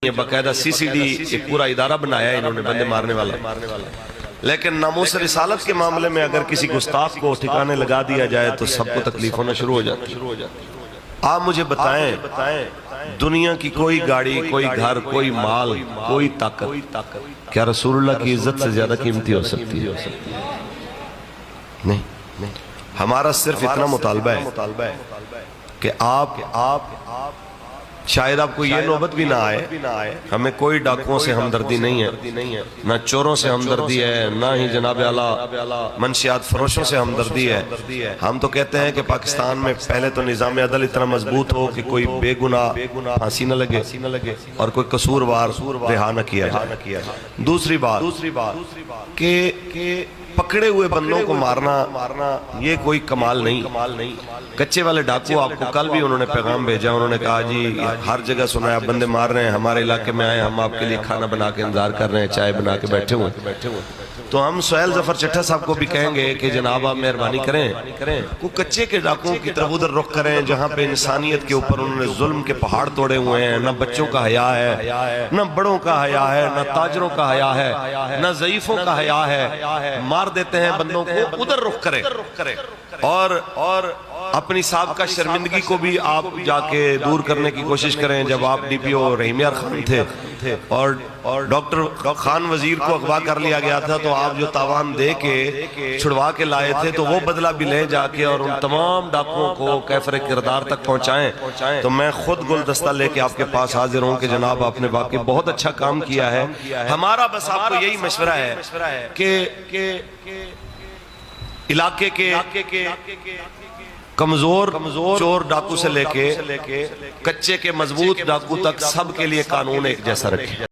یہ باقاعدہ سی C D ایک پورا ادارہ بنایا ہے انہوں نے بندے مارنے والا، لیکن ناموس رسالت کے معاملے میں اگر کسی گستاخ کو ٹھکانے لگا دیا جائے تو سب کو تکلیف ہونا شروع ہو جاتی ہے۔ آپ مجھے بتائیں دنیا کی کوئی گاڑی، کوئی گھر، کوئی مال، کوئی طاقت کیا رسول اللہ کی عزت سے زیادہ قیمتی ہو سکتی ہے؟ نہیں۔ ہمارا صرف اتنا مطالبہ ہے کہ آپ شاید آپ کو یہ نوبت بھی نہ آئے، ہمیں کوئی ڈاکوؤں سے ہمدردی نہیں ہے، نہ چوروں سے ہمدردی ہے، نہ ہی جناب اعلیٰ منشیات فروشوں سے ہمدردی ہے۔ ہم تو کہتے ہیں کہ پاکستان میں پہلے تو نظام عدل اتنا مضبوط ہو کہ کوئی بے گناہ پھانسی نہ لگے اور کوئی قصوروار رہا نہ کیا جائے۔ دوسری بات کہ پکڑے ہوئے بندوں کو مارنا یہ کوئی کمال نہیں۔ کچے والے ڈاکو آپ کو کل بھی انہوں نے پیغام بھیجا، انہوں نے کہا جی ہر جگہ سنا ہے آپ بندے مار رہے ہیں، ہمارے علاقے میں آئے، ہم آپ کے لیے کھانا بنا کے انتظار کر رہے ہیں، چائے بنا کے بیٹھے ہوئے۔ تو ہم سہیل ظفر چٹھا صاحب کو بھی کہیں گے کہ جناب آپ مہربانی کریں کو کچے کے ڈاکوؤں کی طرف ادھر رخ کریں جہاں پہ انسانیت کے اوپر انہوں نے ظلم کے پہاڑ توڑے ہوئے ہیں، نہ بچوں کا حیا ہے، نہ بڑوں کا حیا ہے، نہ تاجروں کا حیا ہے، نہ ضعیفوں کا حیا ہے، مار دیتے ہیں بندوں کو، ادھر رخ کریں۔ اور اپنی سابقہ شرمندگی کو بھی آپ جا کے دور کرنے کی کوشش کریں۔ جب آپ ڈی پی او رحیم یار خان تھے اور ڈاکٹر خان وزیر کو اغوا کر لیا گیا تھا تو آپ جو تاوان دے کے چھڑوا کے لائے تھے تو وہ بدلہ بھی لے جا کے اور ان تمام ڈاکوؤں کو کیفر کردار تک پہنچائیں۔ تو میں خود گلدستہ لے کے آپ کے پاس حاضر ہوں کہ جناب آپ نے واقعی بہت اچھا کام کیا ہے۔ ہمارا بس آپ کو یہی مشورہ ہے کہ علاقے کے کمزور چور ڈاکو سے لے کے کچے کے مضبوط ڈاکو تک سب کے لیے قانون ایک جیسا رکھیں۔